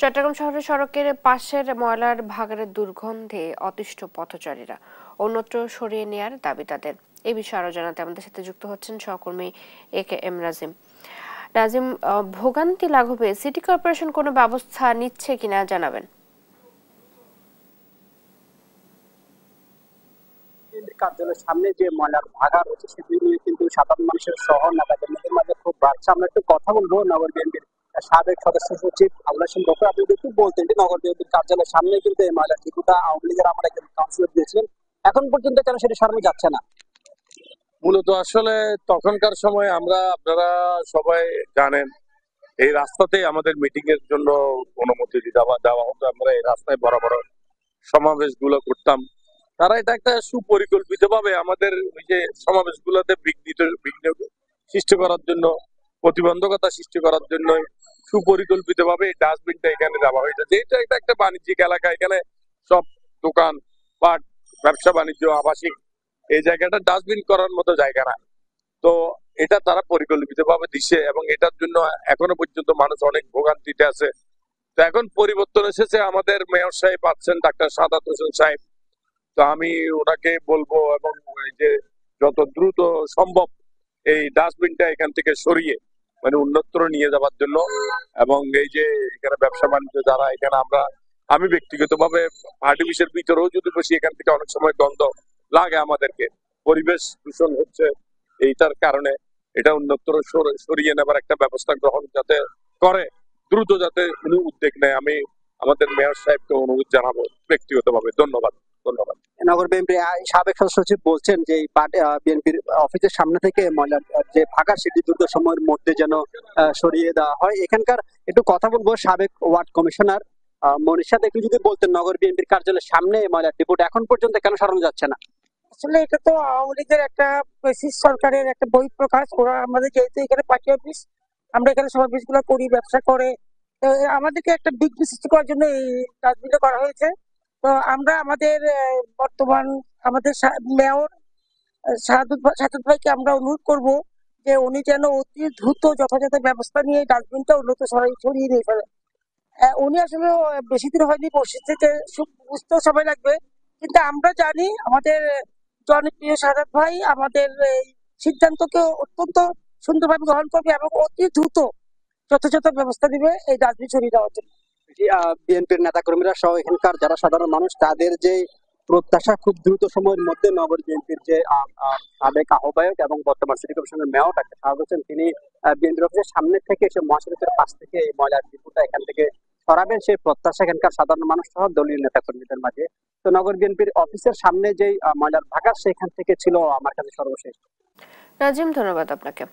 চট্টগ্রাম শহরের সড়কের পাশের ময়লার ভাগাড়ের দুর্গন্ধে অতিষ্ঠ পথচারীরা অন্যত্র সরিয়ে নেয়ার দাবি তাদের। এই বিষয়ে আরো জানাতে আমাদের সাথে যুক্ত হচ্ছেন সহকর্মী AKM রাজিম। রাজিম, ভোগান্তি লাঘবে সিটি কর্পোরেশন কোনো ব্যবস্থা নিচ্ছে কিনা জানাবেন। কার্যালয়ের সামনে যে ময়লার ভাগাড় রয়েছে সেটি নিয়ে কিন্তু সাধারণ মানুষের সহ নেতাকর্মীদের মাঝে খুব বাড়ছে। আমরা একটু কথা বলবো নগর বিএনপির সাবেক সদস্য সচিব আবুল হাশিম বকর। আপনি একটু বলতেন যে নগর বিএনপির কার্যালয়ের সামনে কিন্তু এই ময়লার টিকুটা আওয়ামী লীগের আমরা একজন কাউন্সিলর দিয়েছিলেন, এখন পর্যন্ত কেন সেটি সরানো যাচ্ছে না? মূলত আসলে তখনকার সময় আপনারা সবাই জানেন এই রাস্তাতেই আমাদের মিটিং এর জন্য অনুমতি দেওয়া হতো। আমরা এই রাস্তায় বড় বড় সমাবেশ গুলো করতাম। তারা এটা একটা সুপরিকল্পিত ভাবে আমাদের ওই যে সমাবেশ গুলোতে বিঘ্ন সৃষ্টি করার জন্য, প্রতিবন্ধকতা সৃষ্টি করার জন্য সুপরিকল্পিত ভাবে এই ডাস্টবিনটা এখানে দেওয়া হয়েছে। এটা একটা বাণিজ্যিক এলাকা, এখানে সব দোকান পাট, ব্যবসা বাণিজ্য, আবাসিক, এই জায়গাটা ডাস্টবিন করার মতো জায়গা না। তো এটা তারা পরিকল্পিত ভাবে দিচ্ছে এবং এটার জন্য এখনো পর্যন্ত মানুষ অনেক ভোগান্তিতে আছে। তো এখন পরিবর্তন এসেছে, আমাদের মেয়র সাহেব আছেন ডাক্তার সাদাত হোসেন সাহেব। তো আমি ওনাকে বলবো এবং এই যে যত দ্রুত সম্ভব এই ডাস্টবিনটা এখান থেকে সরিয়ে মানে অন্যত্র নিয়ে যাওয়ার জন্য, এবং এই যে এখানে ব্যবসা বাণিজ্য যারা এখানে আমি ব্যক্তিগতভাবে আর্টিফিশিয়াল ভিতরেও যদি বসি এখান থেকে অনেক সময় গন্ধ লাগে আমাদেরকে, পরিবেশ দূষণ হচ্ছে, এইটার কারণে এটা অন্যত্র সরিয়ে নেবার একটা ব্যবস্থা গ্রহণ যাতে করে, দ্রুত যাতে উনি উদ্যোগ নেয়, আমি আমাদের মেয়র সাহেবকে অনুরোধ জানাবো ব্যক্তিগতভাবে। ধন্যবাদ। নগর বিএনপির সাবেক সদস্য সচিব বলছেন যে বিএনপির অফিসের সামনে থেকে ময়লার যে ভাগাড় সেটি দ্রুত সময়ের মধ্যে যেন সরিয়ে দেওয়া হয়। এখানকার একটু কথা বলবো সাবেক ওয়ার্ড কমিশনার মনীষা, একটু যদি বলতেন নগর বিএনপির কার্যালয়ের সামনে ময়লার ডিপোটা এখন পর্যন্ত কেন সরানো যাচ্ছে না? আসলে এটা তো আওয়ামী লীগের একটা সরকারের একটা বহিঃপ্রকাশ। ওরা আমাদের যেহেতু এখানে পার্টি অফিস, আমরা এখানে সমাবেশ গুলো করি, ব্যবসা করে, তো আমাদেরকে একটা বিঘ্ন সৃষ্টি করার জন্য এই কাজগুলো করা হয়েছে। তো আমরা আমাদের বর্তমান আমাদের মেয়র সাদত ভাইকে আমরা অনুরোধ করব যে উনি যেন অতি দ্রুত যথাযথ ব্যবস্থা নিয়ে ডাস্টবিনটা উন্নত সরিয়ে নিয়ে ফেলে। উনি আসলে বেশি দিন হয়নি পরিস্থিতিতে, বুঝতেও সময় লাগবে, কিন্তু আমরা জানি আমাদের জনপ্রিয় সাদত ভাই আমাদের এই সিদ্ধান্তকে অত্যন্ত সুন্দরভাবে গ্রহণ করবে এবং অতি দ্রুত যথাযথ ব্যবস্থা দিবে এই ডাস্টবিন সরিয়ে দেওয়ার জন্য। বিএনপির নেতাকর্মীরা সহ এখানকার যারা সাধারণ মানুষ তাদের যে প্রত্যাশা খুব দ্রুত সময়ের মধ্যে নগর বিএনপির যে সাবেক আহ্বায়ক এবং বর্তমান সিটি কর্পোরেশনের মেয়র ডাক্তার সাহাব হোসেন, তিনি বিএনপির অফিসের সামনে থেকে এসে মহাসড়কের পাশ থেকে এই ময়লার ডিপোটা এখান থেকে সরাবেন সেই প্রত্যাশা এখানকার সাধারণ মানুষ সহ দলীয় নেতাকর্মীদের মাঝে। তো নগর বিএনপির অফিসের সামনে যে ময়লার ভাগাড় সেখান থেকে ছিল আমার কাছে সর্বশেষ। রাজিম, ধন্যবাদ আপনাকে।